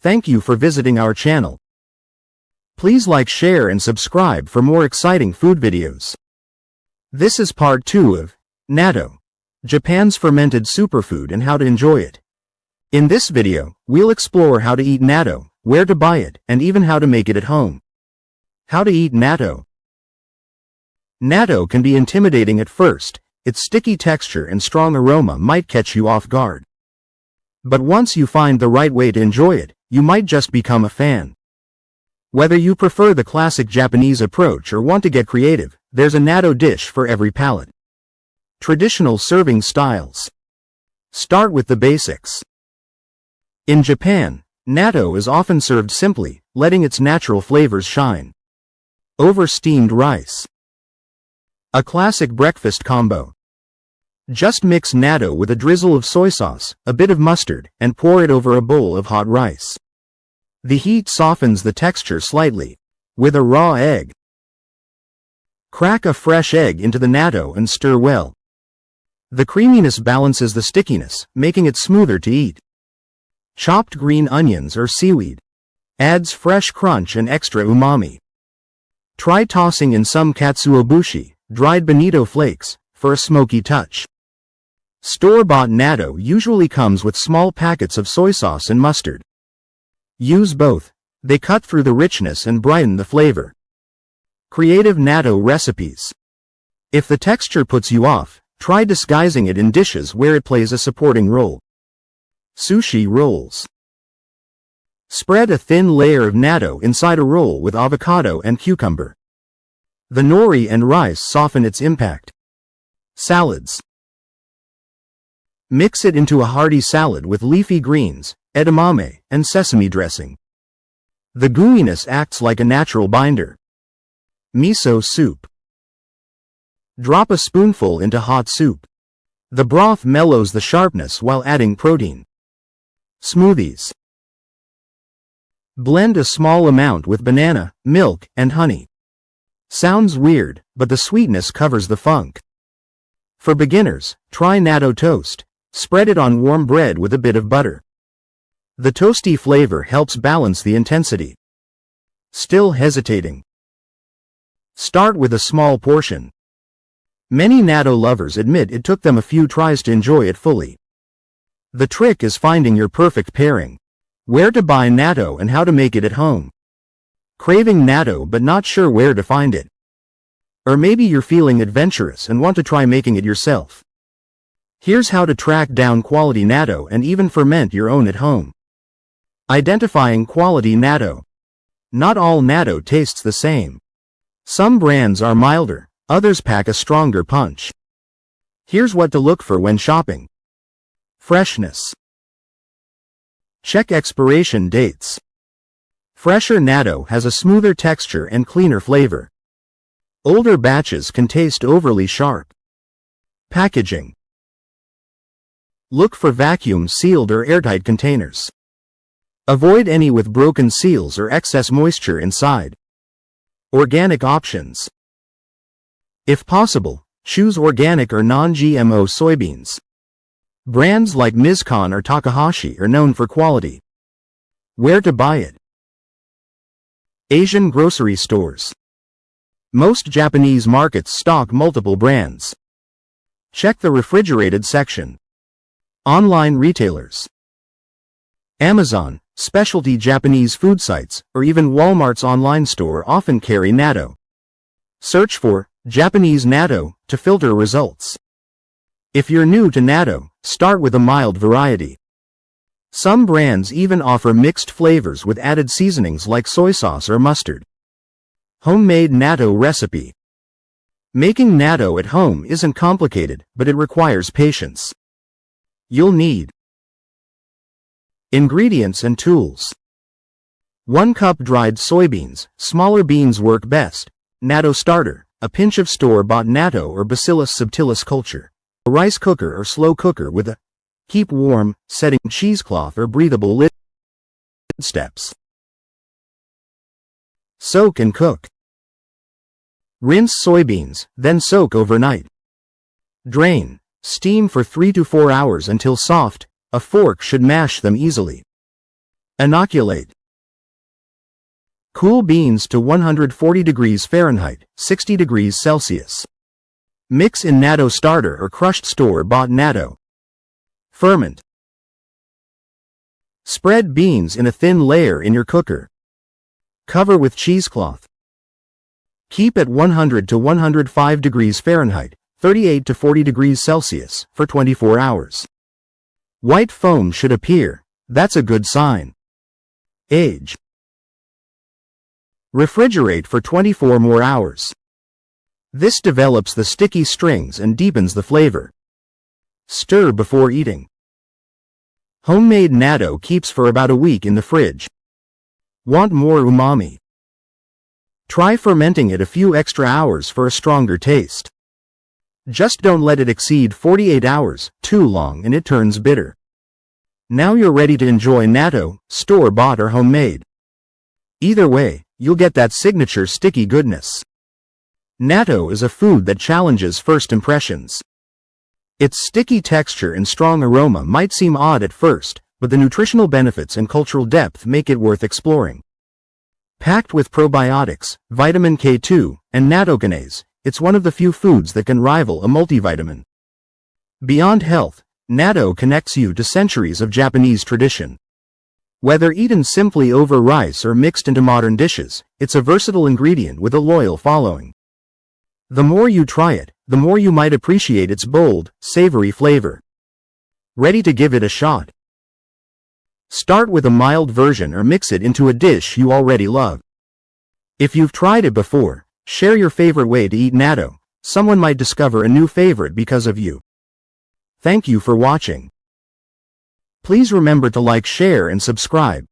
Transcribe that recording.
Thank you for visiting our channel. Please like, share and subscribe for more exciting food videos. This is part 2 of Natto, Japan's fermented superfood and how to enjoy it. In this video, we'll explore how to eat natto, where to buy it, and even how to make it at home. How to eat natto. Natto can be intimidating at first. Its sticky texture and strong aroma might catch you off guard. But once you find the right way to enjoy it, you might just become a fan. Whether you prefer the classic Japanese approach or want to get creative, there's a natto dish for every palate. Traditional serving styles. Start with the basics. In Japan, natto is often served simply, letting its natural flavors shine. Over steamed rice. A classic breakfast combo. Just mix natto with a drizzle of soy sauce, a bit of mustard, and pour it over a bowl of hot rice. The heat softens the texture slightly. With a raw egg. Crack a fresh egg into the natto and stir well. The creaminess balances the stickiness, making it smoother to eat. Chopped green onions or seaweed. Adds fresh crunch and extra umami. Try tossing in some katsuobushi, dried bonito flakes, for a smoky touch. Store-bought natto usually comes with small packets of soy sauce and mustard. Use both. They cut through the richness and brighten the flavor. Creative natto recipes. If the texture puts you off, try disguising it in dishes where it plays a supporting role. Sushi rolls. Spread a thin layer of natto inside a roll with avocado and cucumber. The nori and rice soften its impact. Salads. Mix it into a hearty salad with leafy greens, edamame, and sesame dressing. The gooiness acts like a natural binder. Miso soup. Drop a spoonful into hot soup. The broth mellows the sharpness while adding protein. Smoothies. Blend a small amount with banana, milk, and honey. Sounds weird, but the sweetness covers the funk. For beginners, try natto toast. Spread it on warm bread with a bit of butter. The toasty flavor helps balance the intensity. Still hesitating? Start with a small portion. Many natto lovers admit it took them a few tries to enjoy it fully. The trick is finding your perfect pairing. Where to buy natto and how to make it at home. Craving natto but not sure where to find it. Or maybe you're feeling adventurous and want to try making it yourself. Here's how to track down quality natto and even ferment your own at home. Identifying quality natto. Not all natto tastes the same. Some brands are milder, others pack a stronger punch. Here's what to look for when shopping. Freshness. Check expiration dates. Fresher natto has a smoother texture and cleaner flavor. Older batches can taste overly sharp. Packaging. Look for vacuum-sealed or airtight containers. Avoid any with broken seals or excess moisture inside. Organic options. If possible, choose organic or non-GMO soybeans. Brands like Mizkan or Takahashi are known for quality. Where to buy it. Asian grocery stores. Most Japanese markets stock multiple brands. Check the refrigerated section. Online retailers. Amazon, specialty Japanese food sites, or even Walmart's online store often carry natto. Search for Japanese natto to filter results. If you're new to natto, start with a mild variety. Some brands even offer mixed flavors with added seasonings like soy sauce or mustard. Homemade natto recipe. Making natto at home isn't complicated, but it requires patience. You'll need ingredients and tools. 1 cup dried soybeans, smaller beans work best. Natto starter, a pinch of store-bought natto or Bacillus subtilis culture. A rice cooker or slow cooker with a keep warm, setting cheesecloth or breathable lid. Steps. Soak and cook. Rinse soybeans, then soak overnight. Drain. Steam for 3 to 4 hours until soft. A fork should mash them easily. Inoculate. Cool beans to 140 degrees Fahrenheit, 60 degrees Celsius. Mix in natto starter or crushed store-bought natto. Ferment. Spread beans in a thin layer in your cooker. Cover with cheesecloth. Keep at 100 to 105 degrees Fahrenheit, 38 to 40 degrees Celsius, for 24 hours. White foam should appear. That's a good sign. Age. Refrigerate for 24 more hours. This develops the sticky strings and deepens the flavor. Stir before eating. Homemade natto keeps for about a week in the fridge. Want more umami? Try fermenting it a few extra hours for a stronger taste. Just don't let it exceed 48 hours, too long and it turns bitter. Now you're ready to enjoy natto, store-bought or homemade. Either way, you'll get that signature sticky goodness. Natto is a food that challenges first impressions. Its sticky texture and strong aroma might seem odd at first, but the nutritional benefits and cultural depth make it worth exploring. Packed with probiotics, vitamin K2, and nattokinase, it's one of the few foods that can rival a multivitamin. Beyond health, natto connects you to centuries of Japanese tradition. Whether eaten simply over rice or mixed into modern dishes, it's a versatile ingredient with a loyal following. The more you try it, the more you might appreciate its bold, savory flavor. Ready to give it a shot? Start with a mild version or mix it into a dish you already love. If you've tried it before, share your favorite way to eat natto. Someone might discover a new favorite because of you. Thank you for watching. Please remember to like, share, and subscribe.